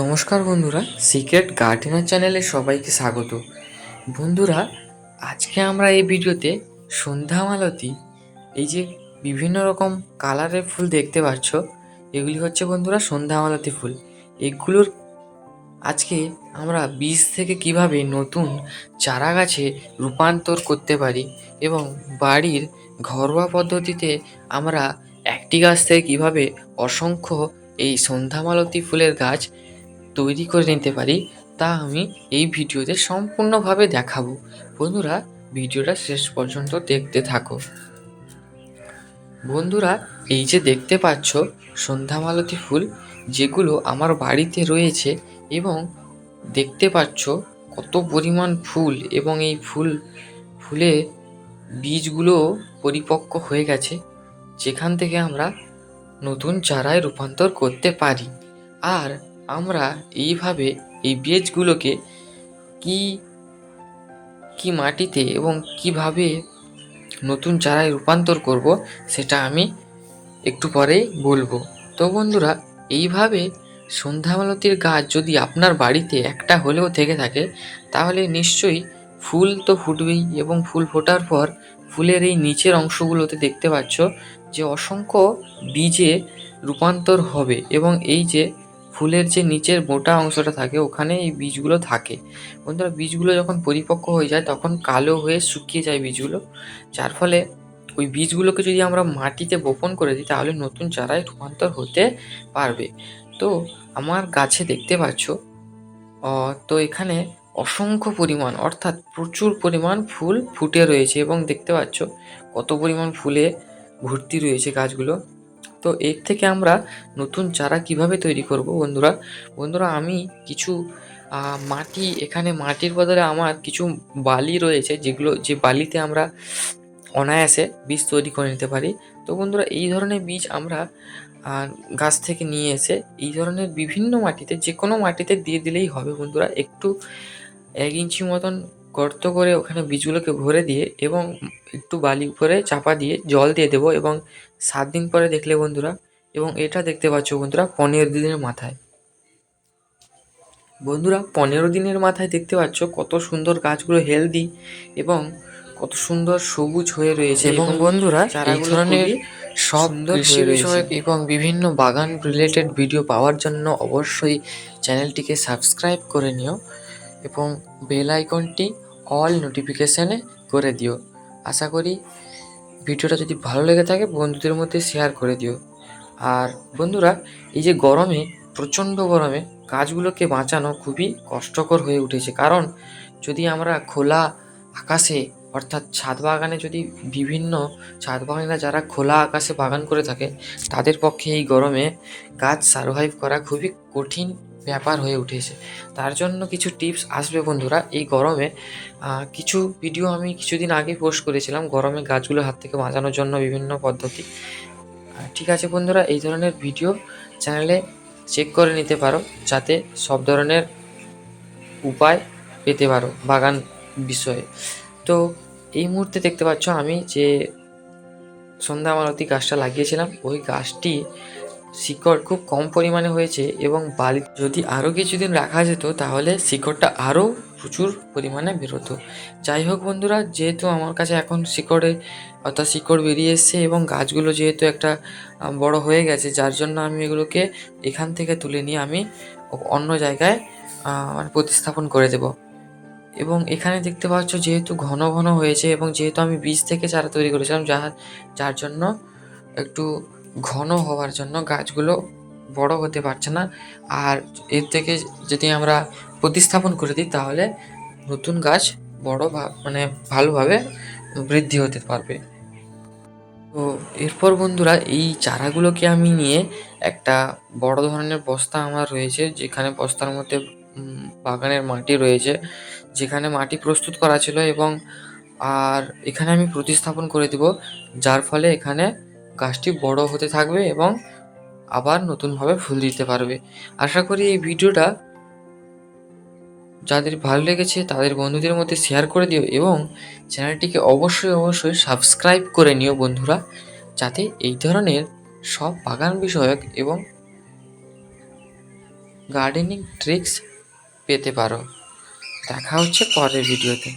নমস্কার বন্ধুরা, secret gardener চ্যানেলে সবাইকে স্বাগত। বন্ধুরা, আজকে আমরা এই ভিডিওতে সন্ধ্যামালতী, এই যে বিভিন্ন রকম কালারের ফুল দেখতে পাচ্ছ, এগুলি হচ্ছে বন্ধুরা সন্ধ্যামালতী ফুল। এগুলোর আজকে আমরা বীজ থেকে কিভাবে নতুন চারা গাছে রূপান্তর করতে পারি এবং বাড়ির ঘরোয়া পদ্ধতিতে আমরা একটি গাছ থেকে কিভাবে অসংখ্য এই সন্ধ্যামালতী ফুলের গাছ তৈরি করে নিতে পারি, তা আমি এই ভিডিওতে সম্পূর্ণভাবে দেখাবো। বন্ধুরা, ভিডিওটা শেষ পর্যন্ত দেখতে থাকো। বন্ধুরা, এই যে দেখতে পাচ্ছ সন্ধ্যামালতী ফুল, যেগুলো আমার বাড়িতে রয়েছে, এবং দেখতে পাচ্ছ কত পরিমাণ ফুল, এবং এই ফুলে বীজগুলো পরিপক্ক হয়ে গেছে, যেখান থেকে আমরা নতুন চারায় রূপান্তর করতে পারি। আর আমরা এইভাবে এই বীজগুলোকে কি কি মাটিতে এবং কিভাবে নতুন চারায় রূপান্তর করব, সেটা আমি একটু পরেই বলবো। তো বন্ধুরা, এইভাবে সন্ধ্যামালতীর গাছ যদি আপনার বাড়িতে একটা হলেও থেকে থাকে, তাহলে নিশ্চয়ই ফুল তো ফুটবেই, এবং ফুল ফোটার পর ফুলের এই নিচের অংশগুলোতে দেখতে পাচ্ছ যে অসংখ্য বীজে রূপান্তর হবে, এবং এই যে ফুলের যে নিচের মোটা অংশটা থাকে, ওখানে এই বীজগুলো থাকে। বন্ধুরা, বীজগুলো যখন পরিপক্ক হয়ে যায় তখন কালো হয়ে শুকিয়ে যায় বীজগুলো, যার ফলে ওই বীজগুলোকে যদি আমরা মাটিতে বপন করে দিই, তাহলে নতুন চারায় রূপান্তর হতে পারবে। তো আমার গাছে দেখতে পাচ্ছ, তো এখানে অসংখ্য পরিমাণ, অর্থাৎ প্রচুর পরিমাণ ফুল ফুটে রয়েছে, এবং দেখতে পাচ্ছ কত পরিমাণ ফুলে ভর্তি রয়েছে গাছগুলো। তো এর থেকে আমরা নতুন চারা কিভাবে তৈরি করব বন্ধুরা, আমি কিছু মাটি, এখানে মাটির বদলে আমার কিছু বালি রয়েছে, যে বালিতে আমরা অনায়াসে বীজ তৈরি করে নিতে পারি। তো বন্ধুরা, এই ধরনের বীজ আমরা গাছ থেকে নিয়ে এসে এই ধরনের বিভিন্ন মাটিতে, যে কোনো মাটিতে দিয়ে দিলেই হবে বন্ধুরা। একটু 1 ইঞ্চি মতন গর্ত করে ওখানে বীজগুলোকে ভরে দিয়ে, এবং একটু বালি উপরে চাপা দিয়ে জল দিয়ে দেবো, এবং 7 দিন পরে দেখলে বন্ধুরা, এবং এটা দেখতে পাচ্ছ বন্ধুরা 15 দিনের মাথায়, বন্ধুরা 15 দিনের মাথায় দেখতে পাচ্ছ কত সুন্দর গাছগুলো হেলদি এবং কত সুন্দর সবুজ হয়ে রয়েছে। এবং বন্ধুরা, এই ধরনের সব কৃষি বিষয়ক এবং বিভিন্ন বাগান রিলেটেড ভিডিও পাওয়ার জন্য অবশ্যই চ্যানেলটিকে সাবস্ক্রাইব করে নিও, এবং বেল আইকনটি অল নোটিফিকেশানে করে দিও। আশা করি ভিডিওটা যদি ভালো লেগে থাকে বন্ধুদের মধ্যে শেয়ার করে দিও। আর বন্ধুরা, এই যে গরমে, প্রচণ্ড গরমে গাছগুলোকে বাঁচানো খুবই কষ্টকর হয়ে উঠেছে, কারণ যদি আমরা খোলা আকাশে, অর্থাৎ ছাদ বাগানে, যদি বিভিন্ন ছাদ বাগানিরা যারা খোলা আকাশে বাগান করে থাকে, তাদের পক্ষে এই গরমে গাছ সারভাইভ করা খুবই কঠিন ব্যাপার হয়ে উঠেছে। তার জন্য কিছু টিপস আসবে বন্ধুরা এই গরমে। কিছু ভিডিও আমি কিছুদিন আগে পোস্ট করেছিলাম গরমে গাছগুলো হাত থেকে বাঁচানোর জন্য বিভিন্ন পদ্ধতি। ঠিক আছে বন্ধুরা, এই ধরনের ভিডিও চ্যানেলে চেক করে নিতে পারো, যাতে সব ধরনের উপায় পেতে পারো বাগান বিষয়ে। তো এই মুহূর্তে দেখতে পাচ্ছ আমি যে সন্ধ্যামালতী গাছটা লাগিয়েছিলাম, ওই গাছটি শিকড় খুব কম পরিমাণে হয়েছে, এবং বালি যদি আরও কিছুদিন রাখা যেত তাহলে শিকড়টা আরও প্রচুর পরিমাণে বেরোতো। যাই হোক বন্ধুরা, যেহেতু আমার কাছে এখন শিকড় বেরিয়ে এসছে, এবং গাছগুলো যেহেতু একটা বড় হয়ে গেছে, যার জন্য আমি এগুলোকে এখান থেকে তুলে নিয়ে আমি অন্য জায়গায় প্রতিস্থাপন করে দেব। এবং এখানে দেখতে পাচ্ছ যেহেতু ঘন ঘন হয়েছে, এবং যেহেতু আমি বীজ থেকে চারা তৈরি করেছিলাম, যার জন্য একটু ঘন হওয়ার জন্য গাছগুলো বড় হতে পারছে না। আর এর থেকে যদি আমরা প্রতিস্থাপন করে দিই, তাহলে নতুন গাছ মানে ভালোভাবে বৃদ্ধি হতে পারবে। তো এরপর বন্ধুরা, এই চারাগুলোকে আমি নিয়ে একটা বড় ধরনের বস্তা আমার রয়েছে, যেখানে বস্তার মধ্যে বাগানের মাটি রয়েছে, যেখানে মাটি প্রস্তুত করা ছিল, এবং আর এখানে আমি প্রতিস্থাপন করে দেব, যার ফলে এখানে গাছটি বড় হতে থাকবে এবং আবার নতুনভাবে ফুল দিতে পারবে। আশা করি এই ভিডিওটা যাদের ভালো লেগেছে তাদের বন্ধুদের মধ্যে শেয়ার করে দিও এবং চ্যানেলটিকে অবশ্যই সাবস্ক্রাইব করে নিও বন্ধুরা, যাতে এই ধরনের সব বাগান বিষয়ক এবং গার্ডেনিং ট্রিক্স পেতে পারো। দেখা হচ্ছে পরের ভিডিওতে।